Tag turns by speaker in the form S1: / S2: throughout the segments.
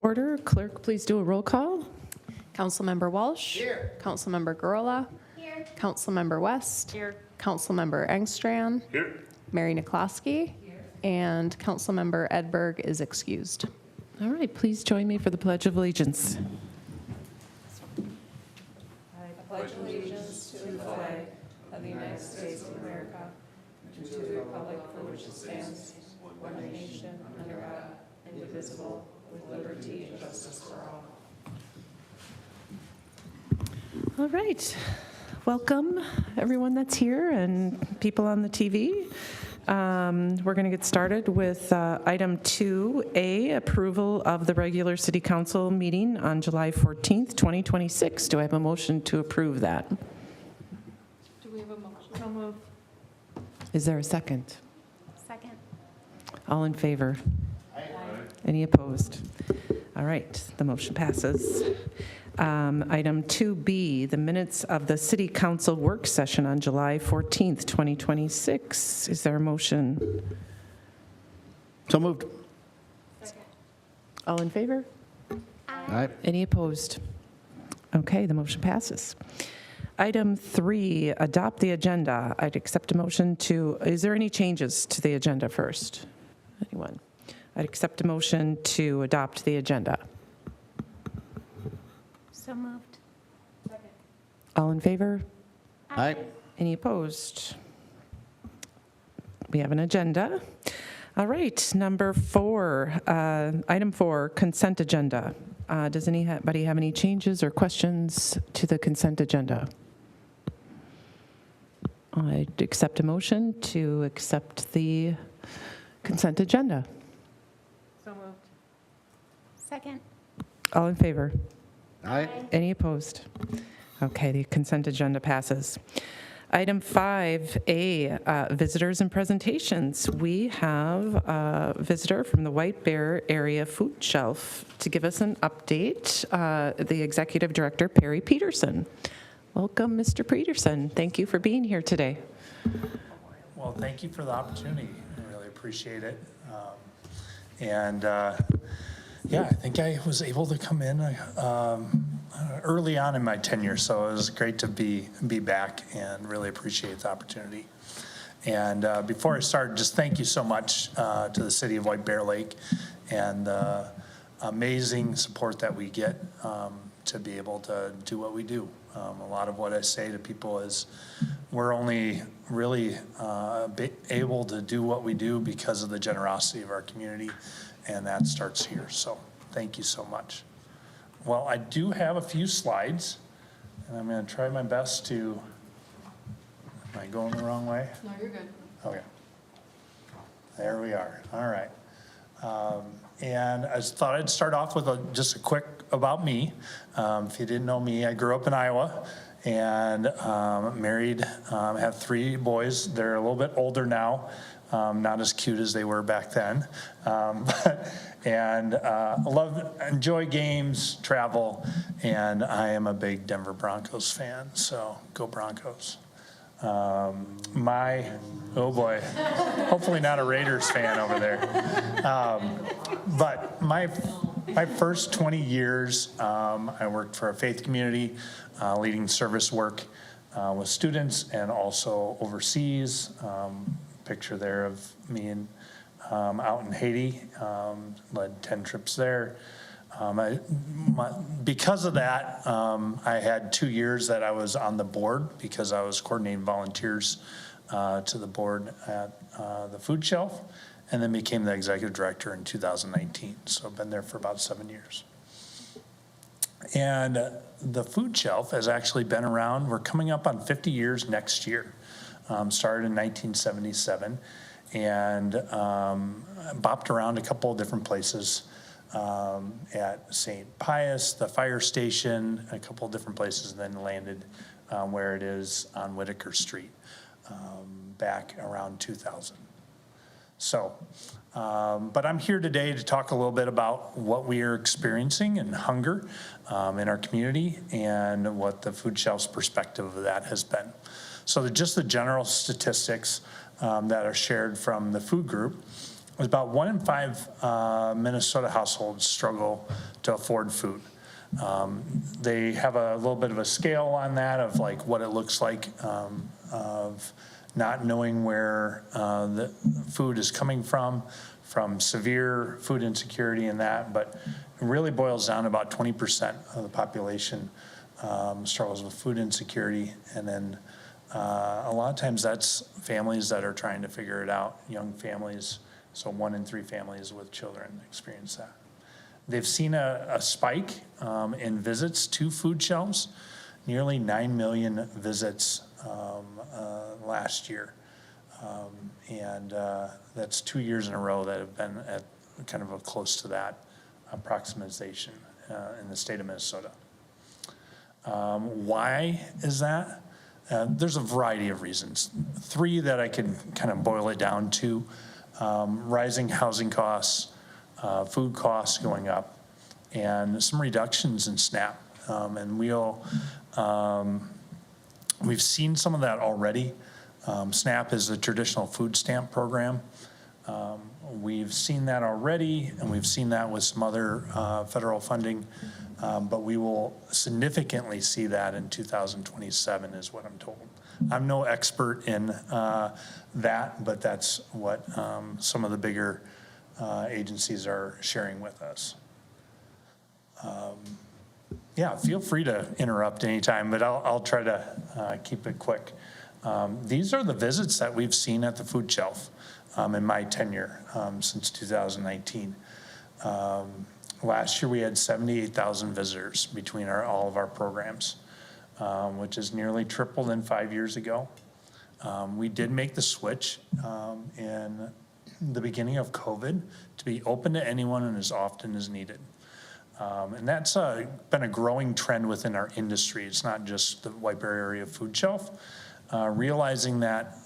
S1: Order. Clerk, please do a roll call.
S2: Councilmember Walsh.
S3: Here.
S2: Councilmember Gurula.
S3: Here.
S2: Councilmember West.
S3: Here.
S2: Councilmember Engstrand.
S4: Here.
S2: Mary Nikolowski. And Councilmember Edberg is excused.
S1: All right, please join me for the Pledge of Allegiance.
S2: I pledge allegiance to the flag of the United States of America and to the republic for which it stands, one nation, under God, indivisible, with liberty and justice for all.
S1: All right, welcome everyone that's here and people on the TV. We're going to get started with item 2A, approval of the regular city council meeting on July 14th, 2026. Do I have a motion to approve that?
S3: Do we have a motion? So move.
S1: Is there a second?
S3: Second.
S1: All in favor? Aye. Any opposed? All right, the motion passes. Item 2B, the minutes of the City Council work session on July 14th, 2026. Is there a motion?
S4: So moved.
S3: Second.
S1: All in favor?
S4: Aye.
S1: Any opposed? Okay, the motion passes. Item 3, adopt the agenda. I'd accept a motion to, is there any changes to the agenda first? Anyone? I'd accept a motion to adopt the agenda.
S3: So moved. Second.
S1: All in favor?
S4: Aye.
S1: Any opposed? We have an agenda. All right, number 4, item 4, consent agenda. Does anybody have any changes or questions to the consent agenda? I'd accept a motion to accept the consent agenda.
S3: So moved. Second.
S1: All in favor?
S4: Aye.
S1: Any opposed? Okay, the consent agenda passes. Item 5A, visitors and presentations. We have a visitor from the White Bear Area Food Shelf to give us an update, the Executive Director, Perry Peterson. Welcome, Mr. Peterson. Thank you for being here today.
S5: Well, thank you for the opportunity. I really appreciate it. Yeah, I think I was able to come in early on in my tenure, so it was great to be back and really appreciate the opportunity. And before I start, just thank you so much to the city of White Bear Lake and the amazing support that we get to be able to do what we do. A lot of what I say to people is we're only really able to do what we do because of the generosity of our community, and that starts here. So thank you so much. Well, I do have a few slides, and I'm going to try my best to, am I going the wrong way?
S3: No, you're good.
S5: Okay. There we are. All right. And I just thought I'd start off with just a quick about me. If you didn't know me, I grew up in Iowa and married, have 3 boys. They're a little bit older now, not as cute as they were back then. Enjoy games, travel, and I am a big Denver Broncos fan, so go Broncos. Oh boy, hopefully not a Raiders fan over there. But my first 20 years, I worked for a faith community, leading service work with students and also overseas. Picture there of me out in Haiti, led 10 trips there. Because of that, I had 2 years that I was on the board because I was coordinating volunteers to the board at the food shelf, and then became the executive director in 2019. So I've been there for about 7 years. And the food shelf has actually been around. We're coming up on 50 years next year. Started in 1977 and bopped around a couple of different places. At St. Pius, the fire station, a couple of different places, and then landed where it is on Whitaker Street back around 2000. So, but I'm here today to talk a little bit about what we are experiencing in hunger in our community and what the food shelf's perspective of that has been. So just the general statistics that are shared from the food group. about 1 in 5 Minnesota households struggle to afford food. They have a little bit of a scale on that of like what it looks like of not knowing where the food is coming from severe food insecurity and that, but it really boils down to about 20% of the population struggles with food insecurity. And then a lot of times that's families that are trying to figure it out, young families. So 1 in 3 families with children experience that. They've seen a spike in visits to food shelves, nearly 9 million visits last year. And that's 2 years in a row that have been at kind of a close to that approximation in the state of Minnesota. Why is that? There's a variety of reasons. 3 that I can kind of boil it down to: rising housing costs, food costs going up, and some reductions in SNAP. And we've seen some of that already. SNAP is the traditional food stamp program. We've seen that already, and we've seen that with some other federal funding, but we will significantly see that in 2027 is what I'm told. I'm no expert in that, but that's what some of the bigger agencies are sharing with us. Yeah, feel free to interrupt anytime, but I'll try to keep it quick. These are the visits that we've seen at the food shelf in my tenure since 2019. Last year we had 78,000 visitors between all of our programs, which is nearly triple than 5 years ago. We did make the switch in the beginning of COVID to be open to anyone and as often as needed. And that's been a growing trend within our industry. It's not just the White Bear area food shelf. Realizing that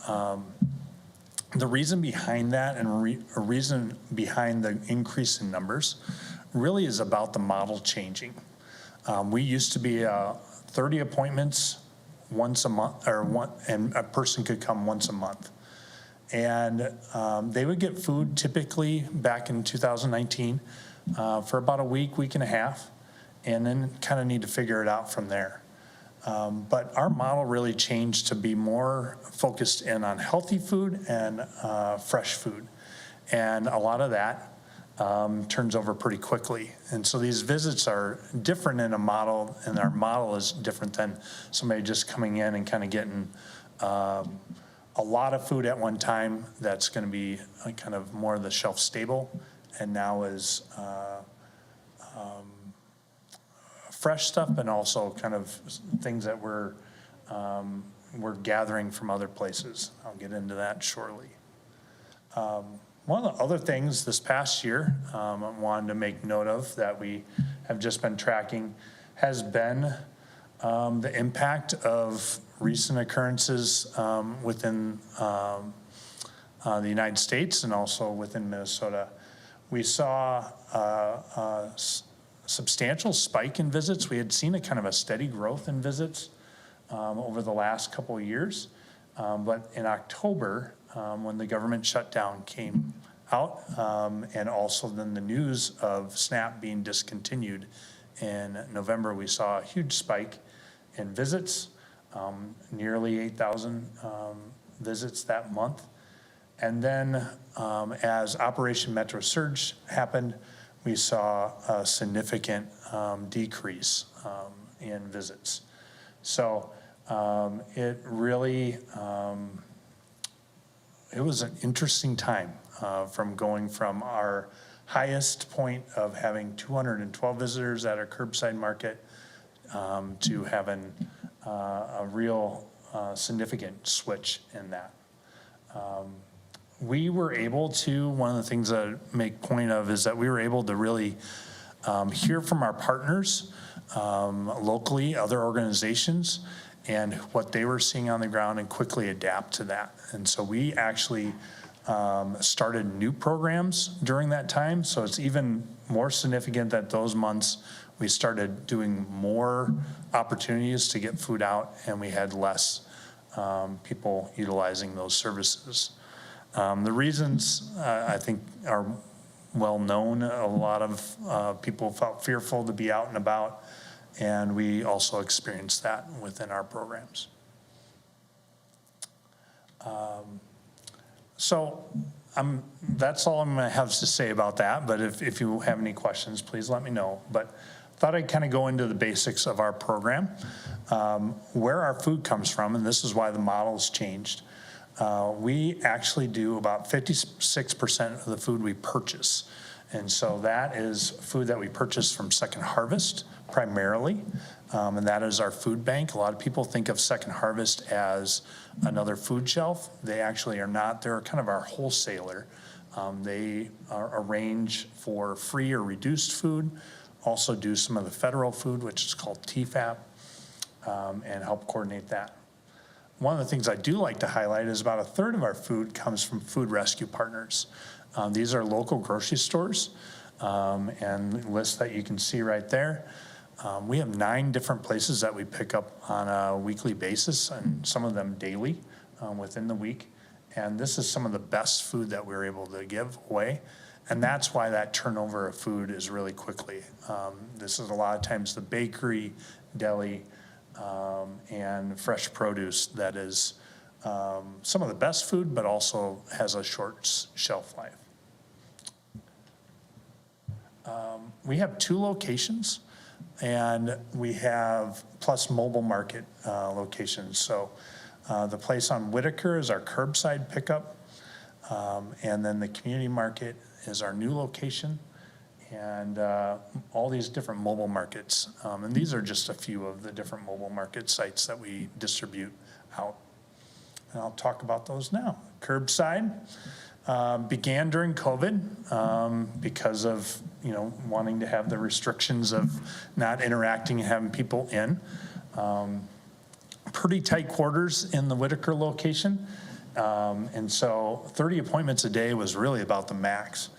S5: the reason behind that and a reason behind the increase in numbers really is about the model changing. We used to be 30 appointments once a month, and a person could come once a month. And they would get food typically back in 2019 for about a week and a half, and then kind of need to figure it out from there. But our model really changed to be more focused in on healthy food and fresh food. And a lot of that turns over pretty quickly. And so these visits are different in a model, and our model is different than somebody just coming in and kind of getting a lot of food at one time that's going to be kind of more the shelf stable, and now is fresh stuff, and also kind of things that we're gathering from other places. I'll get into that shortly. One of the other things this past year I wanted to make note of that we have just been tracking has been the impact of recent occurrences within the United States and also within Minnesota. We saw a substantial spike in visits. We had seen a kind of a steady growth in visits over the last couple of years. But in October, when the government shutdown came out, and also then the news of SNAP being discontinued in November, we saw a huge spike in visits, nearly 8,000 visits that month. And then as Operation Metro Surge happened, we saw a significant decrease in visits. So it really, it was an interesting time from going from our highest point of having 212 visitors at our curbside market to having a real significant switch in that. We were able to, one of the things that I make point of is that we were able to really hear from our partners locally, other organizations, and what they were seeing on the ground, and quickly adapt to that. And so we actually started new programs during that time. So it's even more significant that those months we started doing more opportunities to get food out, and we had less people utilizing those services. The reasons, I think, are well known. A lot of people felt fearful to be out and about, and we also experienced that within our programs. So that's all I'm going to have to say about that, but if you have any questions, please let me know. But thought I'd kind of go into the basics of our program, where our food comes from, and this is why the model's changed. We actually do about 56% of the food we purchase. And so that is food that we purchase from Second Harvest primarily, and that is our food bank. A lot of people think of Second Harvest as another food shelf. They actually are not. They're kind of our wholesaler. They arrange for free or reduced food, also do some of the federal food, which is called TFAP, and help coordinate that. One of the things I do like to highlight is about a third of our food comes from food rescue partners. These are local grocery stores, and lists that you can see right there. We have 9 different places that we pick up on a weekly basis, and some of them daily within the week. And this is some of the best food that we're able to give away. And that's why that turnover of food is really quickly. This is a lot of times the bakery, deli, and fresh produce that is some of the best food, but also has a short shelf life. We have 2 locations, and we have plus mobile market locations. So the place on Whitaker is our curbside pickup, and then the community market is our new location, and all these different mobile markets. And these are just a few of the different mobile market sites that we distribute out. And I'll talk about those now. Curbside began during COVID because of, wanting to have the restrictions of not interacting and having people in. Pretty tight quarters in the Whitaker location. And so 30 appointments a day was really about the max.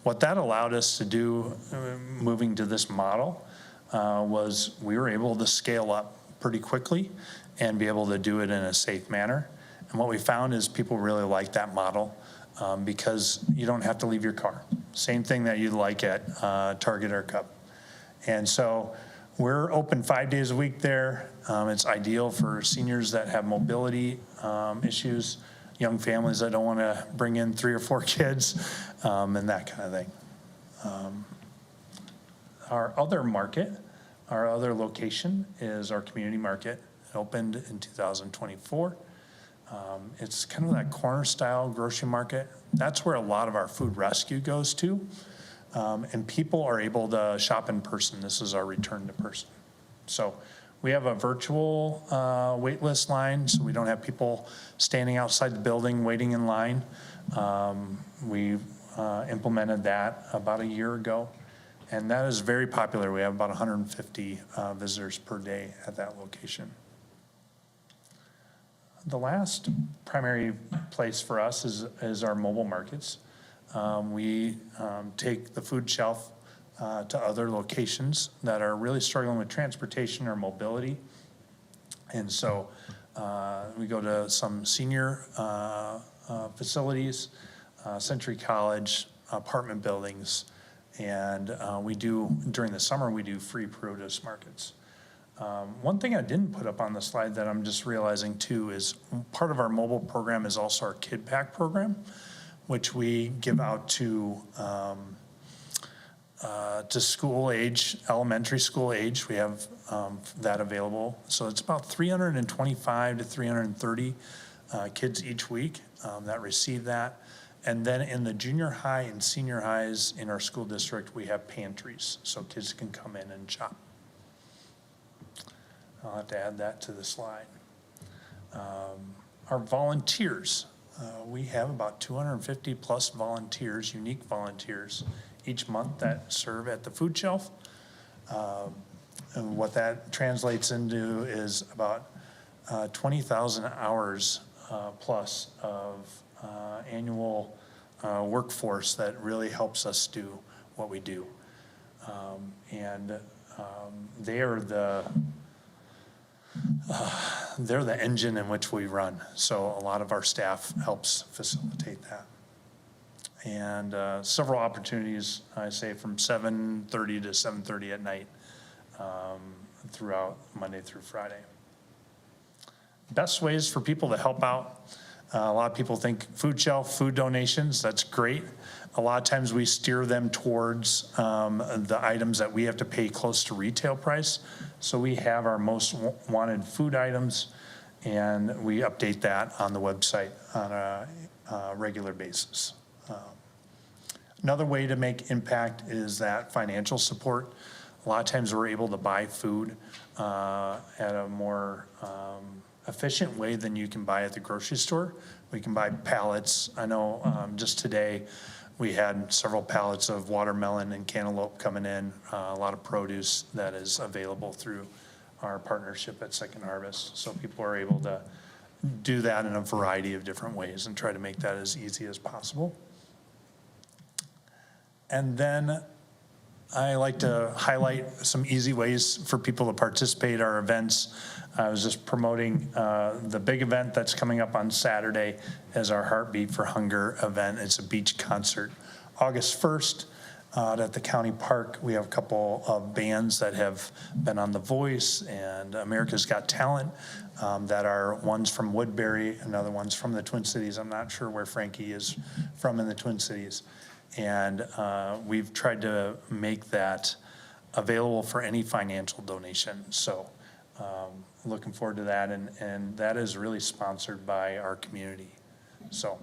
S5: What that allowed us to do, moving to this model, was we were able to scale up pretty quickly and be able to do it in a safe manner. And what we found is people really like that model because you don't have to leave your car. Same thing that you'd like at Target or Cup. And so we're open 5 days a week there. It's ideal for seniors that have mobility issues, young families that don't want to bring in 3 or 4 kids, and that kind of thing. Our other market, our other location is our community market. It opened in 2024. It's kind of that corner style grocery market. That's where a lot of our food rescue goes to. And people are able to shop in person. This is our return to person. So we have a virtual wait list line, so we don't have people standing outside the building waiting in line. We implemented that about a year ago, and that is very popular. We have about 150 visitors per day at that location. The last primary place for us is our mobile markets. We take the food shelf to other locations that are really struggling with transportation or mobility. And so we go to some senior facilities, Century College, apartment buildings, and during the summer, we do free produce markets. One thing I didn't put up on the slide that I'm just realizing too is part of our mobile program is also our Kid Pack program, which we give out to school age, elementary school age. We have that available. So it's about 325 to 330 kids each week that receive that. And then in the junior high and senior highs in our school district, we have pantries, so kids can come in and shop. I'll have to add that to the slide. Our volunteers, we have about 250 plus volunteers, unique volunteers, each month that serve at the food shelf. And what that translates into is about 20,000 hours plus of annual workforce that really helps us do what we do. They are they're the engine in which we run. So a lot of our staff helps facilitate that. and several opportunities, I say from 7:30 to 7:30 at night throughout Monday through Friday. Best ways for people to help out. A lot of people think food shelf, food donations, that's great. A lot of times we steer them towards the items that we have to pay close to retail price. So we have our most wanted food items, and we update that on the website on a regular basis. Another way to make impact is that financial support. A lot of times we're able to buy food at a more efficient way than you can buy at the grocery store. We can buy pallets. I know just today we had several pallets of watermelon and cantaloupe coming in, a lot of produce that is available through our partnership at Second Harvest. So people are able to do that in a variety of different ways and try to make that as easy as possible. And then I like to highlight some easy ways for people to participate in our events. I was just promoting the big event that's coming up on Saturday as our Heartbeat for Hunger event. It's a beach concert. August 1st at the county park, we have a couple of bands that have been on The Voice and America's Got Talent that are one's from Woodbury, another one's from the Twin Cities. I'm not sure where Frankie is from in the Twin Cities. And we've tried to make that available for any financial donation. So looking forward to that. And that is really sponsored by our community. So,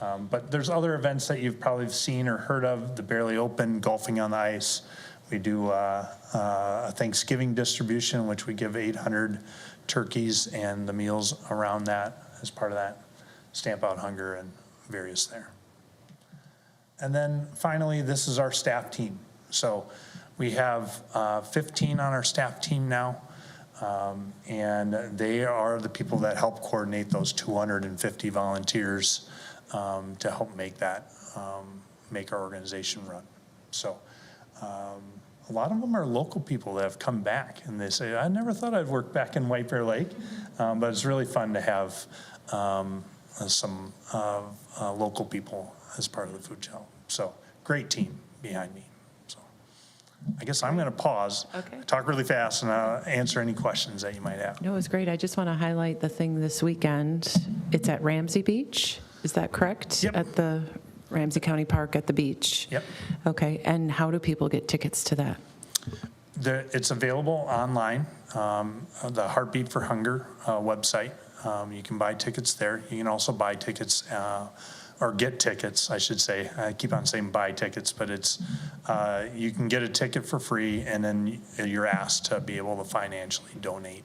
S5: but there's other events that you've probably seen or heard of, the Barely Open, Golfing on the Ice. We do a Thanksgiving distribution, which we give 800 turkeys and the meals around that as part of that. Stamp Out Hunger and various there. And then finally, this is our staff team. So we have 15 on our staff team now, and they are the people that help coordinate those 250 volunteers to help make that, make our organization run. So a lot of them are local people that have come back, and they say, I never thought I'd work back in White Bear Lake, but it's really fun to have some local people as part of the food shelf. So great team behind me. So I guess I'm going to pause,
S1: Okay.
S5: talk really fast, and answer any questions that you might have.
S1: No, it was great. I just want to highlight the thing this weekend. It's at Ramsey Beach. Is that correct?
S5: Yep.
S1: At the Ramsey County Park at the beach.
S5: Yep.
S1: Okay. And how do people get tickets to that?
S5: It's available online, the Heartbeat for Hunger website. You can buy tickets there. You can also buy tickets or get tickets, I should say. I keep on saying buy tickets, but it's you can get a ticket for free, and then you're asked to be able to financially donate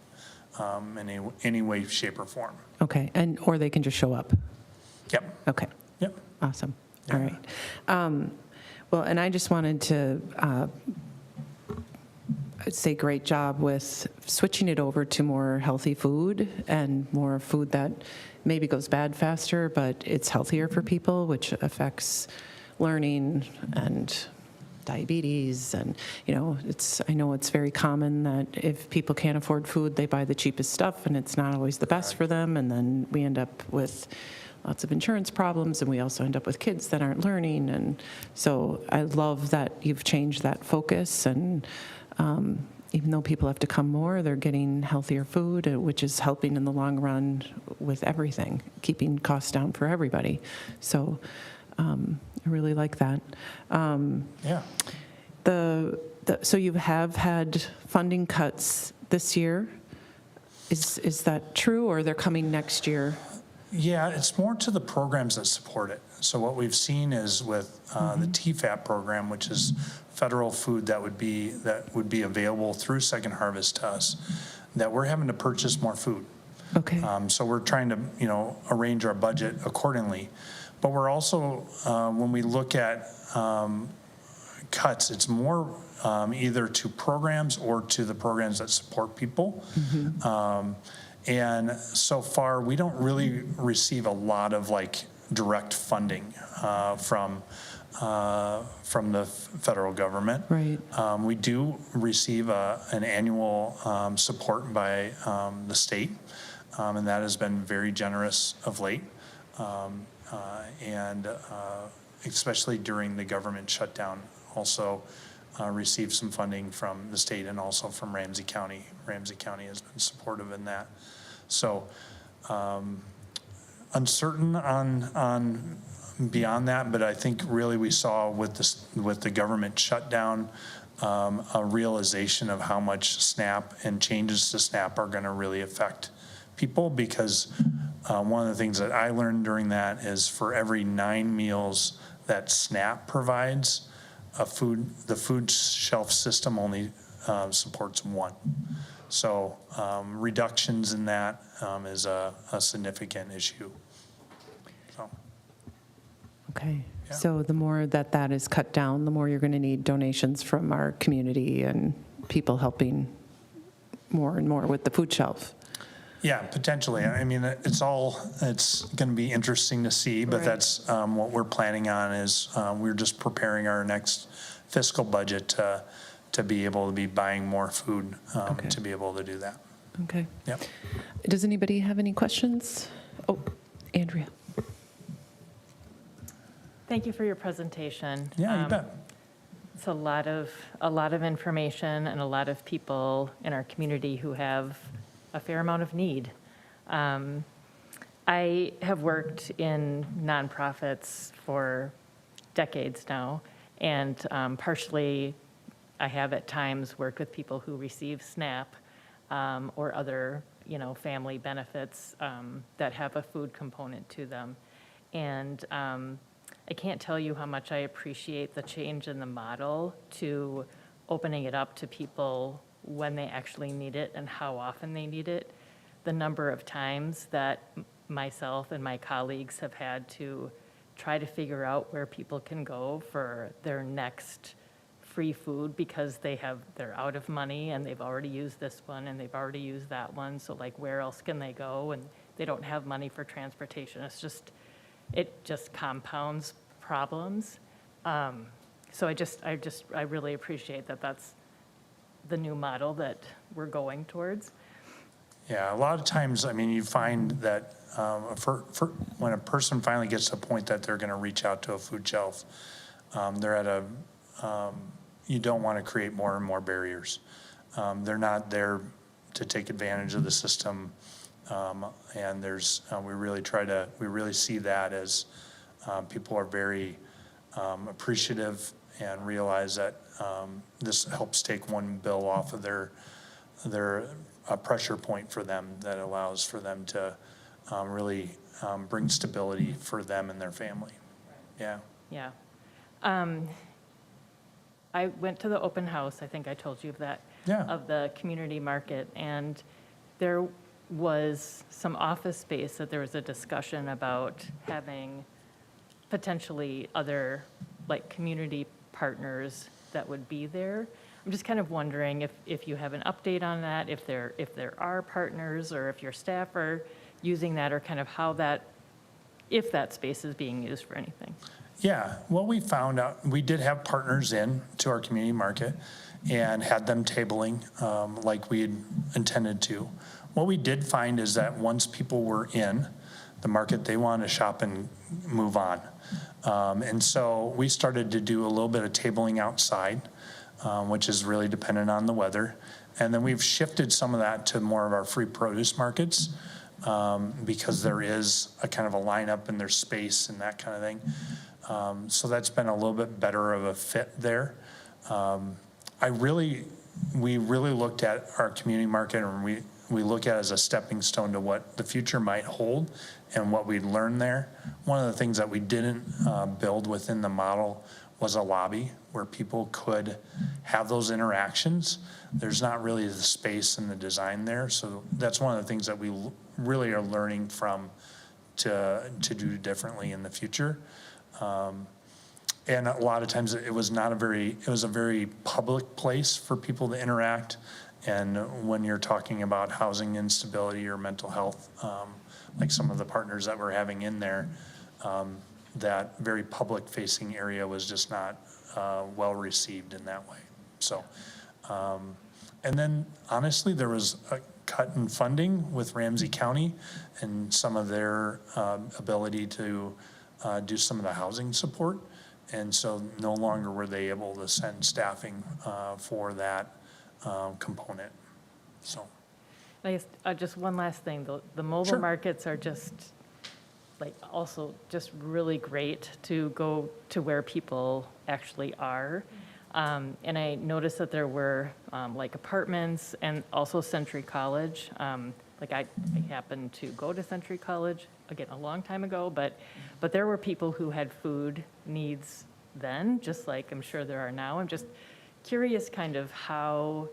S5: in any way, shape, or form.
S1: Okay. And or they can just show up.
S5: Yep.
S1: Okay.
S5: Yep.
S1: Awesome.
S5: Yeah.
S1: All right. Well, and I just wanted to say great job with switching it over to more healthy food and more food that maybe goes bad faster, but it's healthier for people, which affects learning and diabetes. And, you know, I know it's very common that if people can't afford food, they buy the cheapest stuff, and it's not always the best for them. And then we end up with lots of insurance problems, and we also end up with kids that aren't learning. And so I love that you've changed that focus, and even though people have to come more, they're getting healthier food, which is helping in the long run with everything, keeping costs down for everybody. So I really like that.
S5: Yeah.
S1: So you have had funding cuts this year. Is that true, or they're coming next year?
S5: Yeah, it's more to the programs that support it. So what we've seen is with the TFAP program, which is federal food that would be available through Second Harvest to us, that we're having to purchase more food.
S1: Okay.
S5: So we're trying to, arrange our budget accordingly. But we're also, when we look at cuts, it's more either to programs or to the programs that support people. And so far, we don't really receive a lot of direct funding from the federal government.
S1: Right.
S5: We do receive an annual support by the state, and that has been very generous of late. And especially during the government shutdown, also received some funding from the state and also from Ramsey County. Ramsey County has been supportive in that. So uncertain on beyond that, but I think really we saw with the government shutdown a realization of how much SNAP and changes to SNAP are going to really affect people, because one of the things that I learned during that is for every 9 meals that SNAP provides, the food shelf system only supports 1. So reductions in that is a significant issue. So,
S1: Okay.
S5: Yeah.
S1: So the more that is cut down, the more you're going to need donations from our community and people helping more and more with the food shelf.
S5: yeah, potentially. I mean, it's going to be interesting to see, but
S1: Right.
S5: that's what we're planning on is we're just preparing our next fiscal budget to be able to be buying more food
S1: Okay.
S5: to be able to do that.
S1: Okay.
S5: Yep.
S1: Does anybody have any questions? Oh, Andrea.
S6: Thank you for your presentation.
S5: Yeah, you bet.
S6: It's a lot of information and a lot of people in our community who have a fair amount of need. I have worked in nonprofits for decades now, and partially I have at times worked with people who receive SNAP or other, family benefits that have a food component to them. And I can't tell you how much I appreciate the change in the model to opening it up to people when they actually need it and how often they need it. The number of times that myself and my colleagues have had to try to figure out where people can go for their next free food because they're out of money and they've already used this one and they've already used that one. So like, where else can they go? And they don't have money for transportation. It just compounds problems. So I really appreciate that that's the new model that we're going towards.
S5: Yeah, a lot of times, I mean, you find that when a person finally gets to a point that they're going to reach out to a food shelf, they're at you don't want to create more and more barriers. They're not there to take advantage of the system. And we really see that as people are very appreciative and realize that this helps take one bill off of their pressure point for them that allows for them to really bring stability for them and their family. Yeah.
S6: Yeah. I went to the open house, I think I told you of that,
S5: Yeah.
S6: of the community market, and there was some office space that there was a discussion about having potentially other, like, community partners that would be there. I'm just kind of wondering if you have an update on that, if there are partners, or if your staff are using that, or kind of if that space is being used for anything.
S5: Yeah, what we found out, we did have partners in to our community market and had them tabling like we had intended to. What we did find is that once people were in the market, they wanted to shop and move on. And so we started to do a little bit of tabling outside, which is really dependent on the weather. And then we've shifted some of that to more of our free produce markets because there is a kind of a lineup and there's space and that kind of thing. So that's been a little bit better of a fit there. We really looked at our community market, and we look at it as a stepping stone to what the future might hold and what we'd learned there. One of the things that we didn't build within the model was a lobby where people could have those interactions. There's not really the space and the design there. So that's one of the things that we really are learning from to do differently in the future. And a lot of times it was a very public place for people to interact. And when you're talking about housing instability or mental health, like some of the partners that we're having in there, that very public facing area was just not well received in that way. So, and then honestly, there was a cut in funding with Ramsey County and some of their ability to do some of the housing support. And so no longer were they able to send staffing for that component, so.
S6: I guess, just one last thing, the mobile
S5: Sure.
S6: markets are just, like, also just really great to go to where people actually are. And I noticed that there were, like, apartments and also Century College. Like, I happened to go to Century College, again, a long time ago, but there were people who had food needs then, just like I'm sure there are now. I'm just curious kind of how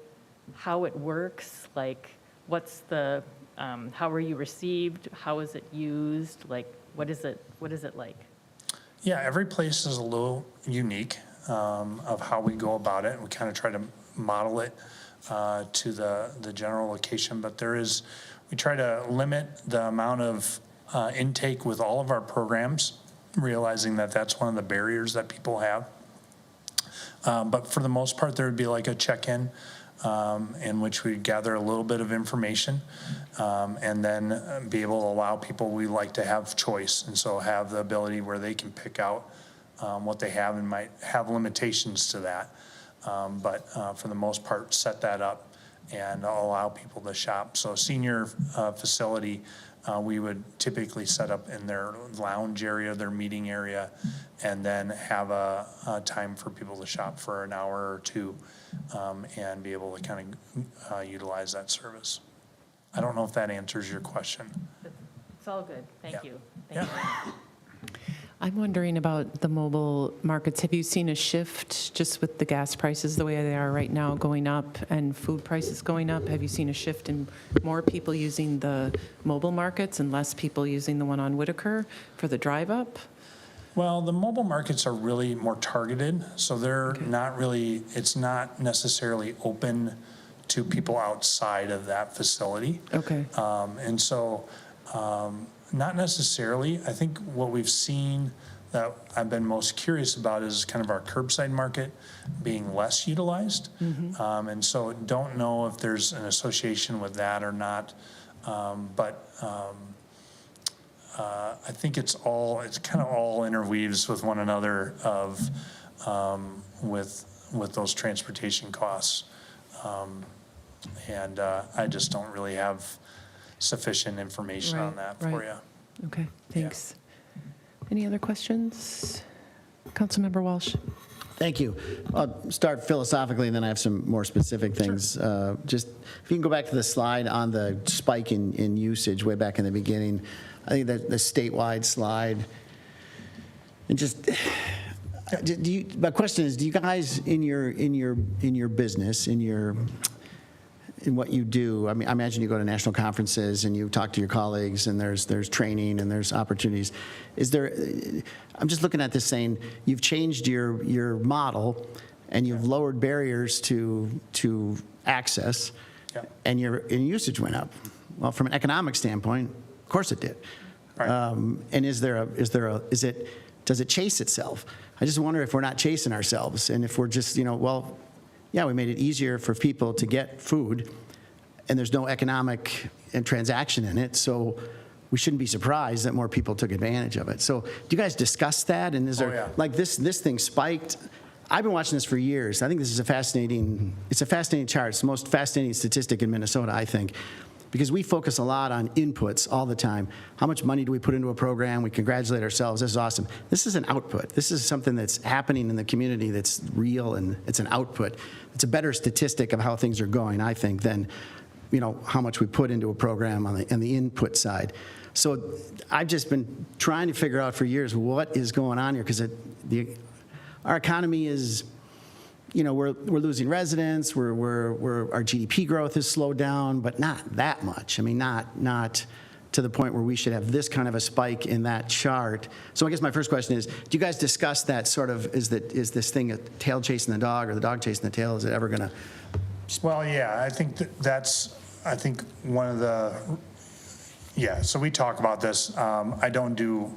S6: it works, like, what's the, how are you received? How is it used? Like, what is it like?
S5: Yeah, every place is a little unique of how we go about it. We kind of try to model it to the general location, but we try to limit the amount of intake with all of our programs, realizing that that's one of the barriers that people have. But for the most part, there would be like a check-in in which we gather a little bit of information and then be able to allow people, we like to have choice, and so have the ability where they can pick out what they have and might have limitations to that. But for the most part, set that up and allow people to shop. So senior facility, we would typically set up in their lounge area, their meeting area, and then have a time for people to shop for an hour or two and be able to kind of utilize that service. I don't know if that answers your question.
S6: It's all good, thank
S5: Yeah.
S6: you. Thank you.
S1: I'm wondering about the mobile markets. Have you seen a shift just with the gas prices the way they are right now going up and food prices going up? Have you seen a shift in more people using the mobile markets and less people using the one on Whitaker for the drive up?
S5: Well, the mobile markets are really more targeted, so they're not really, it's not necessarily open to people outside of that facility.
S1: Okay.
S5: And so, not necessarily. I think what we've seen that I've been most curious about is kind of our curbside market being less utilized. And so don't know if there's an association with that or not. But I think it's kind of all interweaves with one another of, with those transportation costs. And I just don't really have sufficient information on that for you.
S1: Okay, thanks. Any other questions? Councilmember Walsh?
S4: Thank you. I'll start philosophically, and then I have some more specific things. Just, if you can go back to the slide on the spike in usage way back in the beginning, I think the statewide slide, and just, my question is, do you guys in your business, in what you do, I mean, I imagine you go to national conferences and you talk to your colleagues and there's training and there's opportunities. I'm just looking at this saying, you've changed your model and you've lowered barriers to access, and your usage went up. Well, from an economic standpoint, of course it did.
S5: Right.
S4: And does it chase itself? I just wonder if we're not chasing ourselves, and if we're just, yeah, we made it easier for people to get food, and there's no economic and transaction in it, so we shouldn't be surprised that more people took advantage of it. So do you guys discuss that? And is there,
S5: yeah.
S4: like this thing spiked? I've been watching this for years. I think this is a fascinating chart. It's the most fascinating statistic in Minnesota, I think, because we focus a lot on inputs all the time. How much money do we put into a program? We congratulate ourselves. This is awesome. This is an output. This is something that's happening in the community that's real, and it's an output. It's a better statistic of how things are going, I think, than how much we put into a program on the input side. So I've just been trying to figure out for years what is going on here, because our economy is, we're losing residents. Our GDP growth has slowed down, but not that much. I mean, not to the point where we should have this kind of a spike in that chart. So I guess my first question is, do you guys discuss that sort of, is this thing a tail chasing the dog or the dog chasing the tail? Is it ever going to?
S5: Well, yeah, I think that's one of the, so we talk about this. I don't do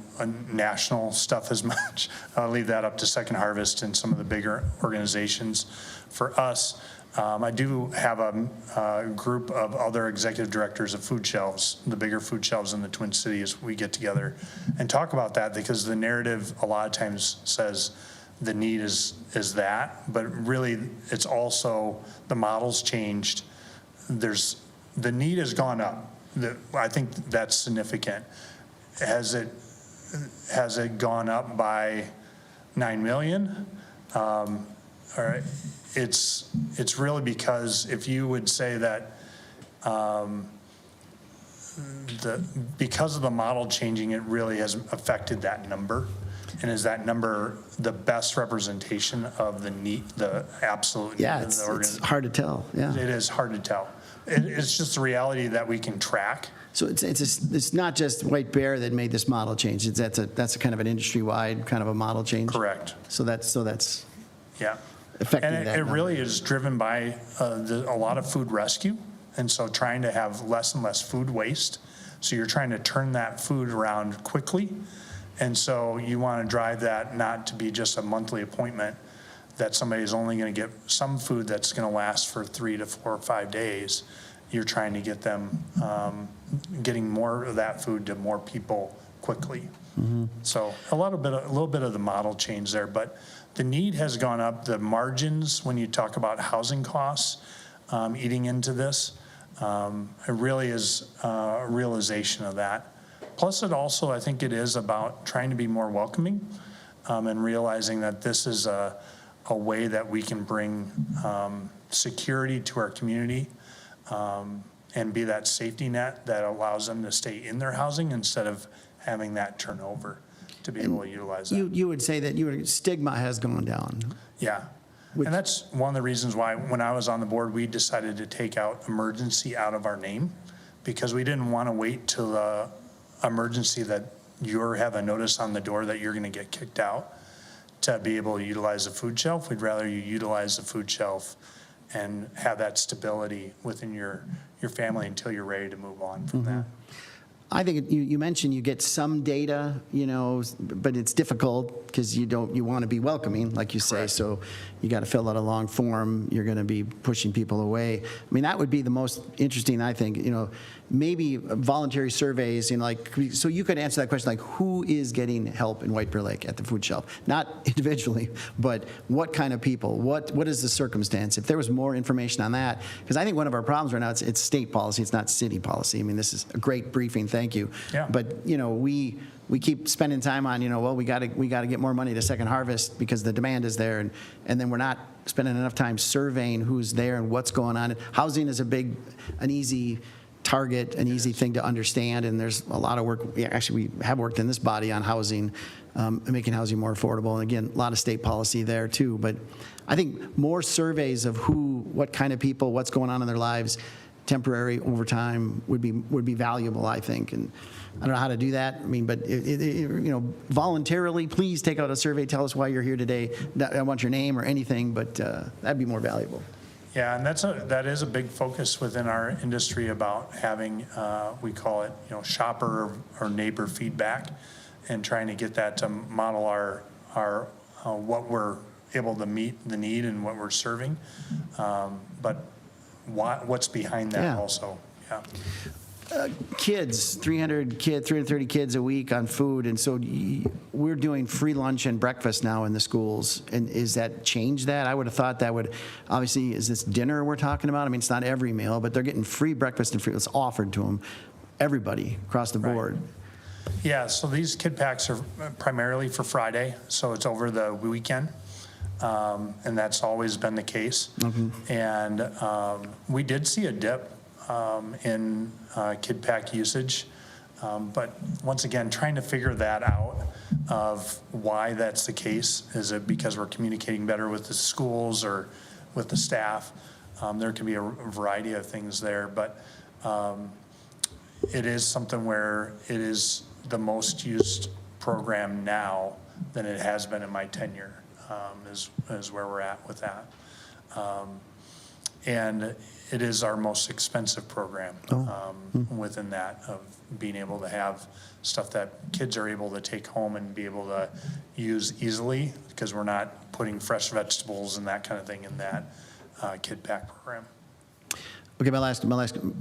S5: national stuff as much. I'll leave that up to Second Harvest and some of the bigger organizations. For us, I do have a group of other executive directors of food shelves, the bigger food shelves in the Twin Cities. We get together and talk about that, because the narrative a lot of times says the need is that, but really, it's also, the model's changed. The need has gone up. I think that's significant. Has it gone up by 9 million? All right, it's really because if you would say that because of the model changing, it really has affected that number. And is that number the best representation of the need, the absolute need
S4: Yeah,
S5: of the
S4: it's
S5: organization?
S4: hard to tell, yeah.
S5: It is hard to tell. It's just a reality that we can track.
S4: So it's not just White Bear that made this model change. That's a kind of an industry-wide kind of a model change?
S5: Correct.
S4: So that's
S5: Yeah.
S4: affecting
S5: And
S4: that
S5: it
S4: number.
S5: really is driven by a lot of food rescue. And so trying to have less and less food waste. So you're trying to turn that food around quickly. And so you want to drive that not to be just a monthly appointment, that somebody's only going to get some food that's going to last for 3 to 4 or 5 days. You're trying to get them, getting more of that food to more people quickly. So a little bit of the model change there, but the need has gone up. The margins, when you talk about housing costs, eating into this, it really is a realization of that. Plus, it also, I think it is about trying to be more welcoming and realizing that this is a way that we can bring security to our community and be that safety net that allows them to stay in their housing instead of having that turnover to be able to utilize that.
S4: You would say that stigma has gone down.
S5: Yeah. And that's one of the reasons why when I was on the board, we decided to take out emergency out of our name, because we didn't want to wait till the emergency that you have a notice on the door that you're going to get kicked out to be able to utilize the food shelf. We'd rather you utilize the food shelf and have that stability within your family until you're ready to move on from that.
S4: I think you mentioned you get some data, but it's difficult because you want to be welcoming, like you say.
S5: Correct.
S4: So you got to fill out a long form. You're going to be pushing people away. I mean, that would be the most interesting, I think, maybe voluntary surveys, so you could answer that question, like who is getting help in White Bear Lake at the food shelf? Not individually, but what kind of people? What is the circumstance? If there was more information on that, because I think one of our problems right now, it's state policy, it's not city policy. I mean, this is a great briefing, thank you.
S5: Yeah.
S4: But, we keep spending time on, we got to get more money to Second Harvest because the demand is there, and then we're not spending enough time surveying who's there and what's going on. Housing is an easy target, an easy thing to understand, and there's a lot of work. Actually, we have worked in this body on housing, making housing more affordable, and again, a lot of state policy there too. But I think more surveys of what kind of people, what's going on in their lives, temporary, over time, would be valuable, I think. And I don't know how to do that. I mean, but voluntarily, please take out a survey. Tell us why you're here today. I don't want your name or anything, but that'd be more valuable.
S5: Yeah, and that is a big focus within our industry about having, we call it, shopper or neighbor feedback, and trying to get that to model our what we're able to meet the need and what we're serving. But what's behind that
S4: Yeah.
S5: also? Yeah.
S4: Kids, 330 kids a week on food, and so we're doing free lunch and breakfast now in the schools. And is that change that? I would have thought that would, obviously, is this dinner we're talking about? I mean, it's not every meal, but they're getting free breakfast and free, it's offered to them, everybody across the board.
S5: Yeah, so these kid packs are primarily for Friday, so it's over the weekend. And that's always been the case. And we did see a dip in kid pack usage. But once again, trying to figure that out of why that's the case. Is it because we're communicating better with the schools or with the staff? There can be a variety of things there, but it is something where it is the most used program now than it has been in my tenure, is where we're at with that. And it is our most expensive program within that, of being able to have stuff that kids are able to take home and be able to use easily, because we're not putting fresh vegetables and that kind of thing in that kid pack program.
S4: Okay, my last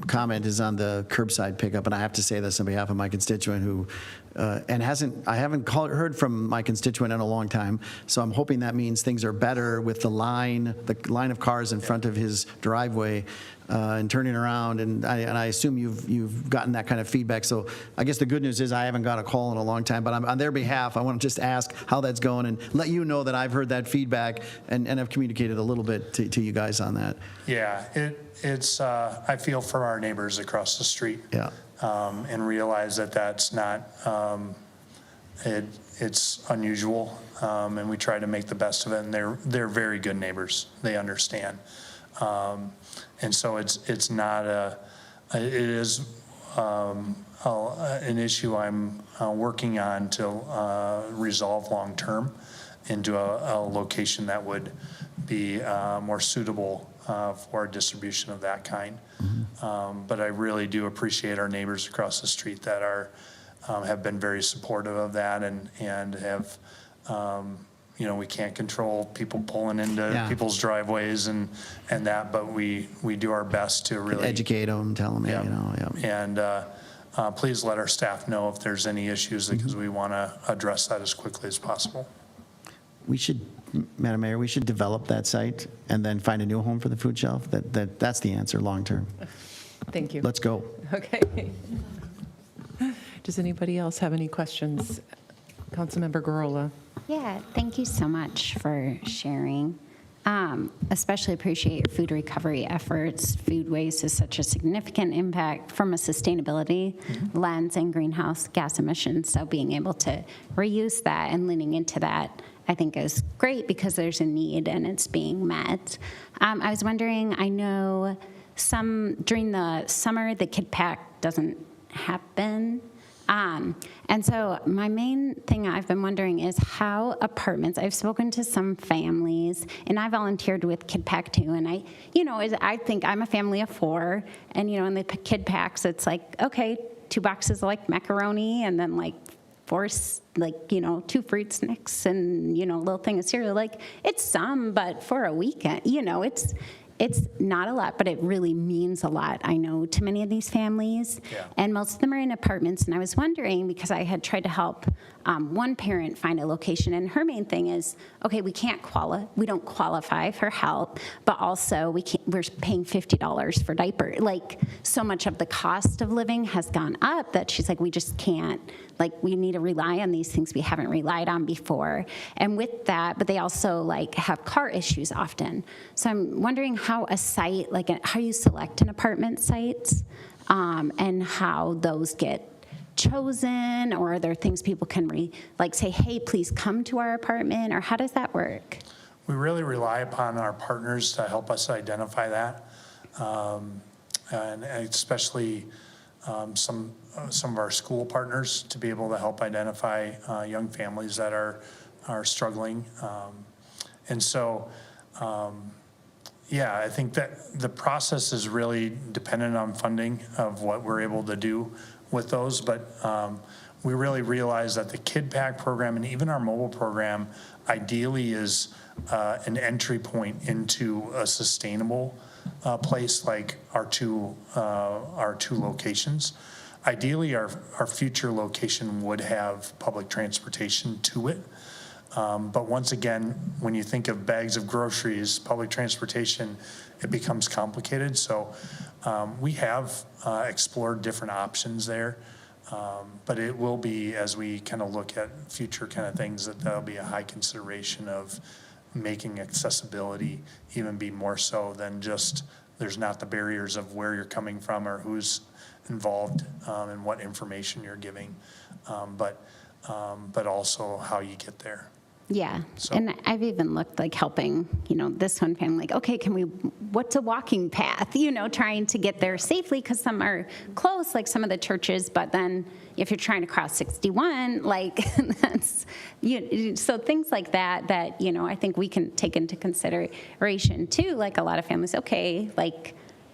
S4: comment is on the curbside pickup, and I have to say this on behalf of my constituent who, and I haven't heard from my constituent in a long time, so I'm hoping that means things are better with the line of cars in front of his driveway and turning around, and I assume you've gotten that kind of feedback. So I guess the good news is I haven't got a call in a long time, but on their behalf, I want to just ask how that's going and let you know that I've heard that feedback and have communicated a little bit to you guys on that.
S5: Yeah, it's I feel for our neighbors across the street.
S4: Yeah.
S5: And realize that that's not, it's unusual, and we try to make the best of it, and they're very good neighbors. They understand. And so it is an issue I'm working on to resolve long-term into a location that would be more suitable for a distribution of that kind. But I really do appreciate our neighbors across the street that have been very supportive of that and have, we can't control people pulling into people's driveways and that, but we do our best to really
S4: educate them, tell them,
S5: And please let our staff know if there's any issues because we want to address that as quickly as possible.
S4: We should, Madam Mayor, we should develop that site and then find a new home for the food shelf. That's the answer long term.
S1: Thank you.
S4: Let's go.
S1: Okay. Does anybody else have any questions? Councilmember Gorola.
S3: Yeah, thank you so much for sharing. Especially appreciate your food recovery efforts. Food waste is such a significant impact from a sustainability lens and greenhouse gas emissions. So being able to reuse that and leaning into that, I think is great because there's a need and it's being met. I was wondering, I know during the summer, the Kid Pack doesn't happen. And so my main thing I've been wondering is how apartments, I've spoken to some families, and I volunteered with Kid Pack too, and I think I'm a family of 4, and in the Kid Packs, it's like, okay, 2 boxes of like macaroni, and then like 4, 2 fruit snacks, and, a little thing of cereal. Like, it's some, but for a weekend, it's not a lot, but it really means a lot, I know, to many of these families.
S5: Yeah.
S3: And most of them are in apartments. And I was wondering, because I had tried to help one parent find a location, and her main thing is, okay, we don't qualify for help, but also we're paying $50 for diaper. Like, so much of the cost of living has gone up that she's like, we just can't. Like, we need to rely on these things we haven't relied on before. And with that, but they also have car issues often. So I'm wondering how a site, how you select an apartment sites, and how those get chosen, or are there things people can say, hey, please come to our apartment, or how does that work?
S5: We really rely upon our partners to help us identify that, and especially some of our school partners to be able to help identify young families that are struggling. And so, I think that the process is really dependent on funding of what we're able to do with those, but we really realize that the Kid Pack program and even our mobile program ideally is an entry point into a sustainable place like our two locations. Ideally, our future location would have public transportation to it. But once again, when you think of bags of groceries, public transportation, it becomes complicated. So we have explored different options there. But it will be, as we kind of look at future kind of things, that'll be a high consideration of making accessibility even be more so than just there's not the barriers of where you're coming from or who's involved and what information you're giving, but also how you get there.
S3: Yeah,
S5: So-
S3: and I've even looked helping, this one family, okay, what's a walking path, trying to get there safely, because some are close, like some of the churches, but then if you're trying to cross 61, that's, so things like that, I think we can take into consideration too, a lot of families, okay,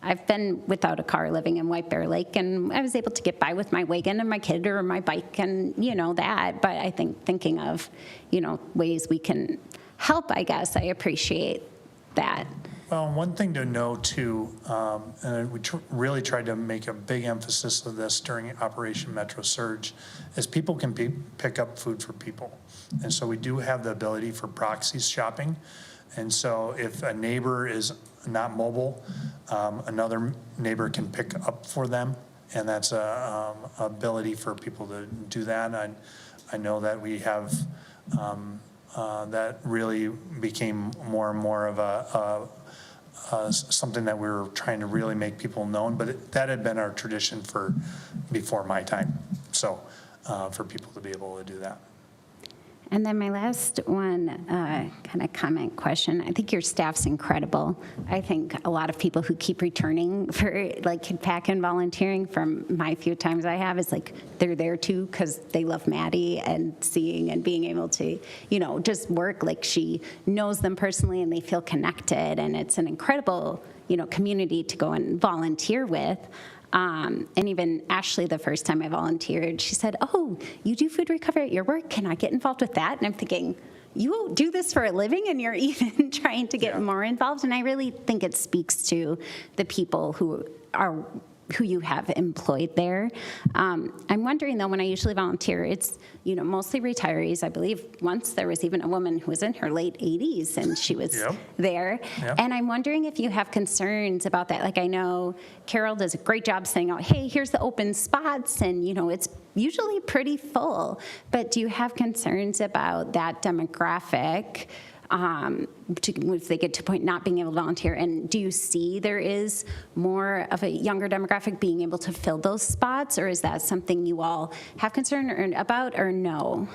S3: I've been without a car living in White Bear Lake, and I was able to get by with my wagon and my kid or my bike and, that. But I think thinking of, ways we can help, I guess, I appreciate that.
S5: Well, one thing to know too, and we really tried to make a big emphasis of this during Operation Metro Surge, is people can pick up food for people. And so we do have the ability for proxy shopping. And so if a neighbor is not mobile, another neighbor can pick up for them. And that's a ability for people to do that. I know that we have, that really became more and more of something that we were trying to really make people known, but that had been our tradition for before my time. So for people to be able to do that.
S3: And then my last one, kind of comment question. I think your staff's incredible. I think a lot of people who keep returning for like pack and volunteering from my few times I have is like they're there too because they love Maddie and seeing and being able to, you know, just work like she knows them personally and they feel connected. And it's an incredible, you know, community to go and volunteer with. And even Ashley, the first time I volunteered, she said, "Oh, you do food recovery at your work? Can I get involved with that?" And I'm thinking, you do this for a living and you're even trying to get more involved. And I really think it speaks to the people who you have employed there. I'm wondering though, when I usually volunteer, it's, you know, mostly retirees. I believe once there was even a woman who was in her late 80s and she was there. Yep. And I'm wondering if you have concerns about that. Like I know Carol does a great job saying, oh, hey, here's the open spots. And, you know, it's usually pretty full. But do you have concerns about that demographic? If they get to a point not being able to volunteer, and do you see there is more of a younger demographic being able to fill those spots, or is that something you all have concern about, or no?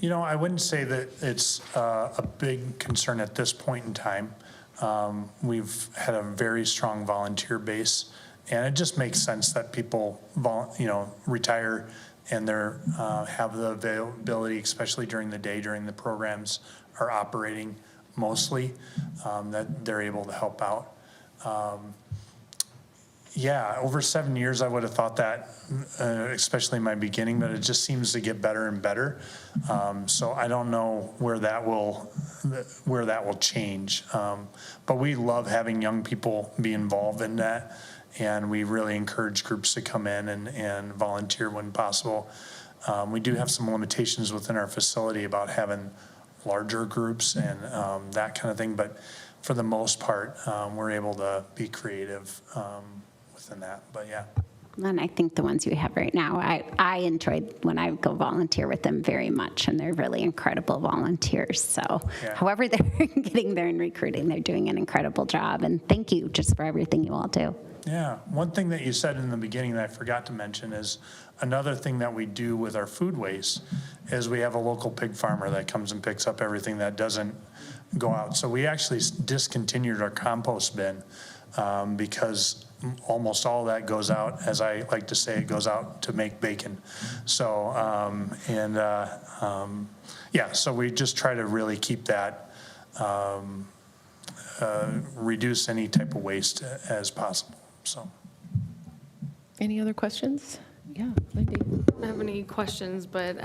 S5: You know, I wouldn't say that it's a big concern at this point in time. We've had a very strong volunteer base, and it just makes sense that people, you know, retire and they're have the availability, especially during the day, during the programs are operating mostly, that they're able to help out. Yeah, over 7 years, I would have thought that, especially in my beginning, but it just seems to get better and better. So I don't know where that will change. But we love having young people be involved in that, and we really encourage groups to come in and volunteer when possible. We do have some limitations within our facility about having larger groups and that kind of thing, but for the most part, we're able to be creative within that. But yeah.
S3: And I think the ones you have right now, I enjoyed when I go volunteer with them very much, and they're really incredible volunteers. So however they're getting there and recruiting, they're doing an incredible job. And thank you just for everything you all do.
S5: Yeah, one thing that you said in the beginning that I forgot to mention is another thing that we do with our food waste is we have a local pig farmer that comes and picks up everything that doesn't go out. So we actually discontinued our compost bin because almost all of that goes out, as I like to say, it goes out to make bacon. So, yeah, so we just try to really keep that, reduce any type of waste as possible. So,
S1: Any other questions? Yeah, Lindy.
S2: I don't have any questions, but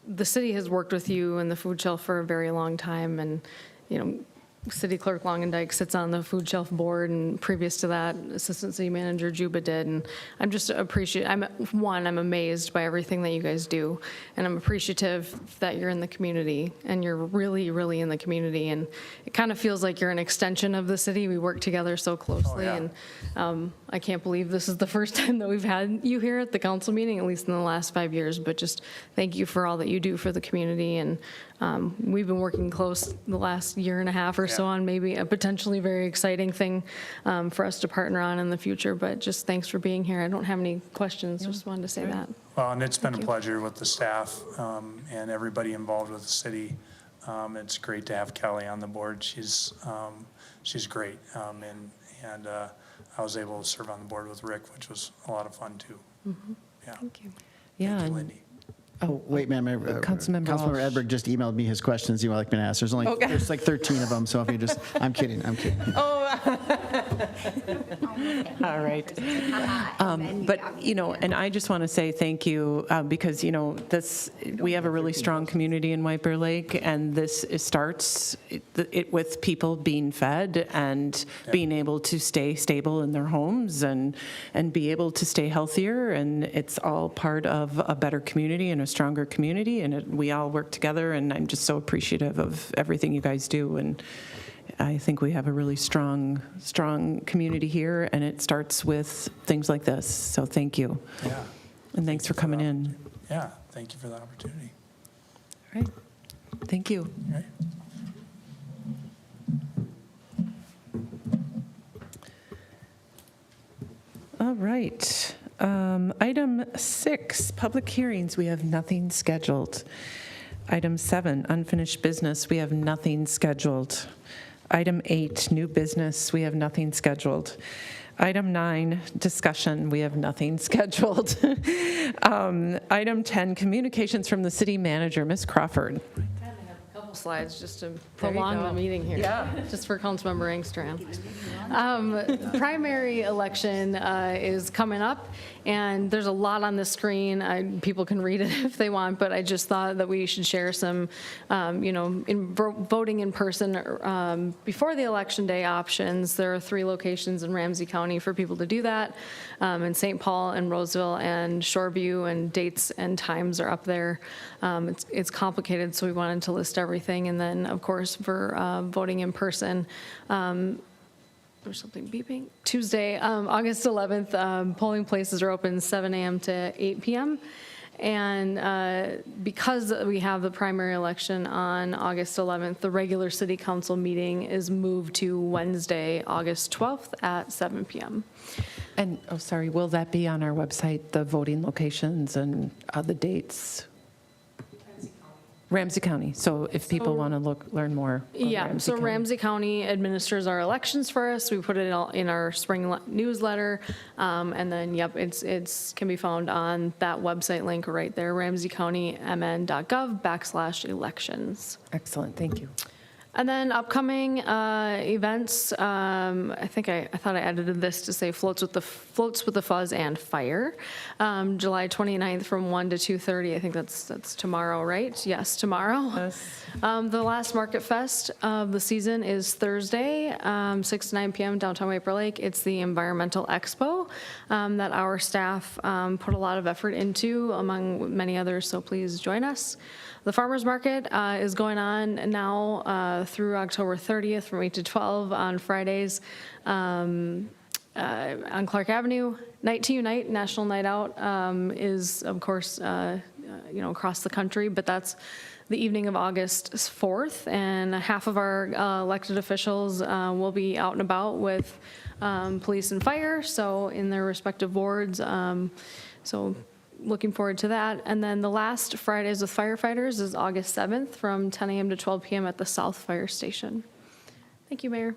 S2: the city has worked with you and the food shelf for a very long time, and, you know, City Clerk Longendijk sits on the food shelf board, and previous to that, Assistant City Manager Juba did. And I'm just I'm amazed by everything that you guys do, and I'm appreciative that you're in the community, and you're really, really in the community. And it kind of feels like you're an extension of the city. We work together so closely, and I can't believe this is the first time that we've had you here at the council meeting, at least in the last 5 years. But just thank you for all that you do for the community. And we've been working close the last year and a half or so on maybe a potentially very exciting thing for us to partner on in the future. But just thanks for being here. I don't have any questions. Just wanted to say that.
S5: Well, and it's been a pleasure with the staff and everybody involved with the city. It's great to have Kelly on the board. She's great, and I was able to serve on the board with Rick, which was a lot of fun too.
S2: Mm-hmm.
S5: Yeah.
S2: Thank you.
S1: Yeah.
S5: Thank you, Lindy.
S1: Oh,
S4: Wait, ma'am.
S1: Councilmember
S4: Councilmember
S1: Walsh.
S4: Edberg just emailed me his questions he would like me to ask. There's like 13 of them, so if you just, I'm kidding.
S1: Oh, All right. But, you know, and I just want to say thank you because, you know, we have a really strong community in White Bear Lake, and this starts with people being fed and being able to stay stable in their homes and be able to stay healthier. And it's all part of a better community and a stronger community. And we all work together. And I'm just so appreciative of everything you guys do. And I think we have a really strong community here, and it starts with things like this. So thank you.
S5: Yeah.
S1: And thanks for coming in.
S5: Yeah, thank you for the opportunity.
S1: All right. Thank you.
S5: All right.
S1: All right. Item 6, public hearings. We have nothing scheduled. Item 7, unfinished business. We have nothing scheduled. Item 8, new business. We have nothing scheduled. Item 9, discussion. We have nothing scheduled. Item 10, communications from the city manager. Ms. Crawford.
S2: Couple slides just to prolong the meeting here. Yeah. Just for Councilmember Engstrand. Primary election is coming up, and there's a lot on the screen. People can read it if they want, but I just thought that we should share some, voting in person before the election day options. There are 3 locations in Ramsey County for people to do that, in St. Paul and Roseville and Shoreview, and dates and times are up there. It's complicated, so we wanted to list everything. And then, of course, for voting in person, there's something beeping. Tuesday, August 11th, polling places are open 7 a.m. to 8 p.m. And because we have the primary election on August 11th, the regular city council meeting is moved to Wednesday, August 12th at 7 p.m.
S1: And, oh, sorry, will that be on our website, the voting locations and the dates? Ramsey County. So if people want to learn more.
S2: Yeah, so Ramsey County administers our elections for us. We put it all in our spring newsletter. And then, it's can be found on that website link right there, ramseycountymn.gov/elections.
S1: Excellent. Thank you.
S2: And then upcoming events, I thought I edited this to say floats with the fuzz and fire. July 29th from 1 to 2:30. I think that's tomorrow, right? Yes, tomorrow.
S1: Yes.
S2: The last Market Fest of the season is Thursday, 6 to 9 p.m. downtown White Bear Lake. It's the Environmental Expo that our staff put a lot of effort into, among many others. So please join us. The farmers market is going on now through October 30th from 8 to 12 on Fridays on Clark Avenue. Night to Unite, National Night Out, is, of course, across the country, but that's the evening of August 4th, and half of our elected officials will be out and about with police and fire, so in their respective wards. So looking forward to that. And then the last Fridays with firefighters is August 7th from 10 a.m. to 12 p.m. at the South Fire Station. Thank you, Mayor.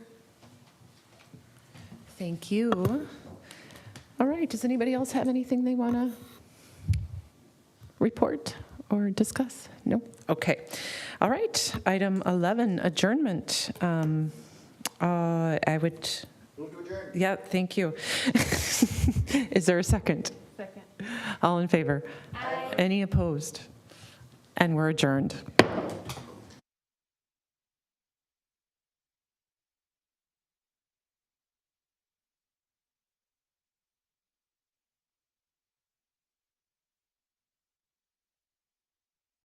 S1: Thank you. All right. Does anybody else have anything they want to report or discuss? No? Okay. All right. Item 11, adjournment. I would... Move to adjourn. Yeah, thank you. Is there a second?
S2: Second.
S1: All in favor? Aye. Any opposed? And we're adjourned.